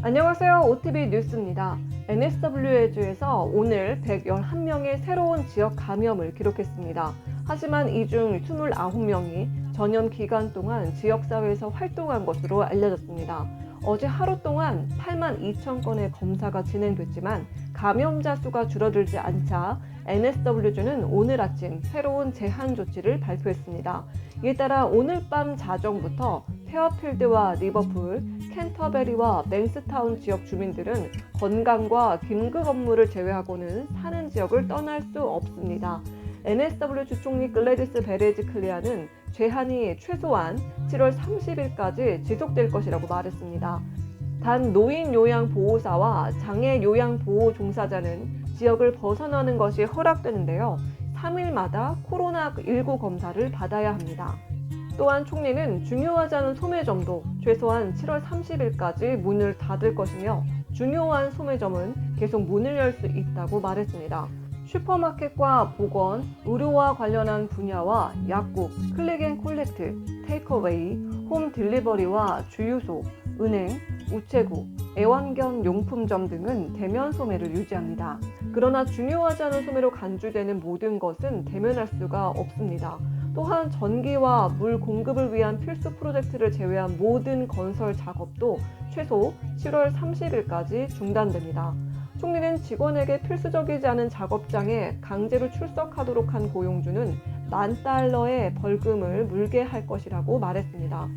안녕하세요. OTV 뉴스입니다. NSW주에서 오늘 111명의 새로운 지역 감염을 기록했습니다. 하지만 이 중 29명이 전염 기간 동안 지역사회에서 활동한 것으로 알려졌습니다. 어제 하루 동안 8만 2천 건의 검사가 진행됐지만 감염자 수가 줄어들지 않자 NSW주는 오늘 아침 새로운 제한 조치를 발표했습니다. 이에 따라 오늘 밤 자정부터 페어필드와 리버풀, 캔터베리와 맹스타운 지역 주민들은 건강과 긴급 업무를 제외하고는 사는 지역을 떠날 수 없습니다. NSW 주총리 글래디스 베레지 클리아는 제한이 최소한 7월 30일까지 지속될 것이라고 말했습니다. 단 노인 요양 보호사와 장애 요양 보호 종사자는 지역을 벗어나는 것이 허락되는데요. 3일마다 코로나19 검사를 받아야 합니다. 또한 총리는 중요하지 않은 소매점도 최소한 7월 30일까지 문을 닫을 것이며 중요한 소매점은 계속 문을 열 수 있다고 말했습니다. 슈퍼마켓과 보건, 의료와 관련한 분야와 약국, 클릭 앤 콜렉트, 테이크어웨이, 홈 딜리버리와 주유소, 은행, 우체국, 애완견 용품점 등은 대면 소매를 유지합니다. 그러나 중요하지 않은 소매로 간주되는 모든 것은 대면할 수가 없습니다. 또한 전기와 물 공급을 위한 필수 프로젝트를 제외한 모든 건설 작업도 최소 7월 30일까지 중단됩니다. 총리는 직원에게 필수적이지 않은 작업장에 강제로 출석하도록 한 고용주는 $10,000의 벌금을 물게 할 것이라고 말했습니다.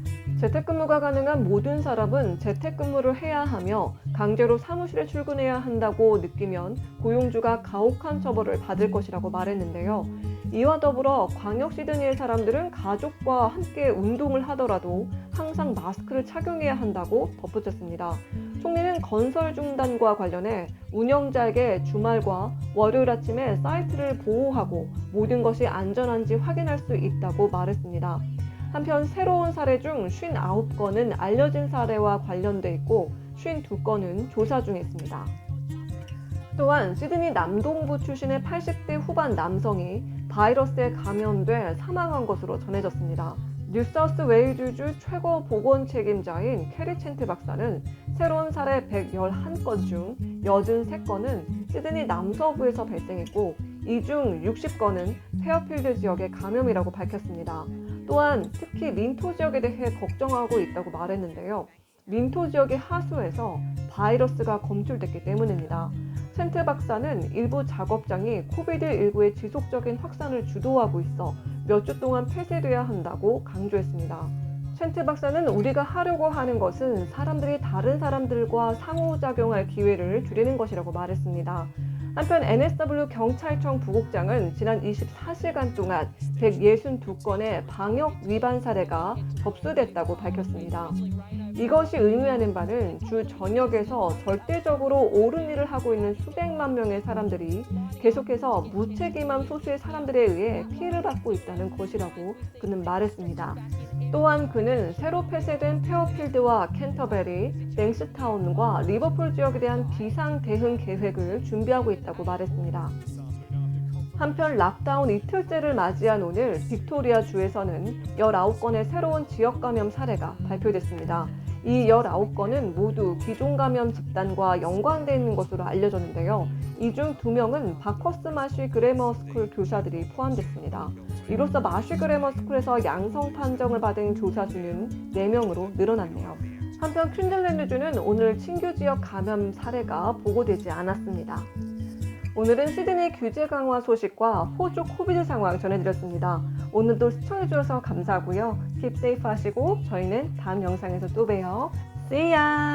재택근무가 가능한 모든 사람은 재택근무를 해야 하며 강제로 사무실에 출근해야 한다고 느끼면 고용주가 가혹한 처벌을 받을 것이라고 말했는데요. 이와 더불어 광역 시드니의 사람들은 가족과 함께 운동을 하더라도 항상 마스크를 착용해야 한다고 덧붙였습니다. 총리는 건설 중단과 관련해 운영자에게 주말과 월요일 아침에 사이트를 보호하고 모든 것이 안전한지 확인할 수 있다고 말했습니다. 한편 새로운 사례 중 59건은 알려진 사례와 관련돼 있고 52건은 조사 중에 있습니다. 또한 시드니 남동부 출신의 80대 후반 남성이 바이러스에 감염돼 사망한 것으로 전해졌습니다. 뉴사우스 웨일즈주 최고 보건 책임자인 캐리 챈트 박사는 새로운 사례 111건 중 83건은 시드니 남서부에서 발생했고 이 중 60건은 페어필드 지역의 감염이라고 밝혔습니다. 또한 특히 린토 지역에 대해 걱정하고 있다고 말했는데요. 린토 지역의 하수에서 바이러스가 검출됐기 때문입니다. 챈트 박사는 일부 작업장이 코비드19의 지속적인 확산을 주도하고 있어 몇 주 동안 폐쇄돼야 한다고 강조했습니다. 챈트 박사는 우리가 하려고 하는 것은 사람들이 다른 사람들과 상호작용할 기회를 줄이는 것이라고 말했습니다. 한편 NSW 경찰청 부국장은 지난 24시간 동안 162건의 방역 위반 사례가 접수됐다고 밝혔습니다. 이것이 의미하는 바는 주 전역에서 절대적으로 옳은 일을 하고 있는 수백만 명의 사람들이 계속해서 무책임한 소수의 사람들에 의해 피해를 받고 있다는 것이라고 그는 말했습니다. 또한 그는 새로 폐쇄된 페어필드와 캔터베리, 맹스타운과 리버풀 지역에 대한 비상 대응 계획을 준비하고 있다고 말했습니다. 한편 락다운 이틀째를 맞이한 오늘 빅토리아 주에서는 19건의 새로운 지역 감염 사례가 발표됐습니다. 이 19건은 모두 기존 감염 집단과 연관되어 있는 것으로 알려졌는데요. 이 중 2명은 바커스 마쉬 그래머 스쿨 교사들이 포함됐습니다. 이로써 마쉬 그래머 스쿨에서 양성 판정을 받은 교사 수는 4명으로 늘어났네요. 한편 퀸즐랜드주는 오늘 신규 지역 감염 사례가 보고되지 않았습니다. 오늘은 시드니 규제 강화 소식과 호주 코비드 상황 전해드렸습니다. 오늘도 시청해주셔서 감사하고요. Keep safe 하시고 저희는 다음 영상에서 또 봬요. See ya!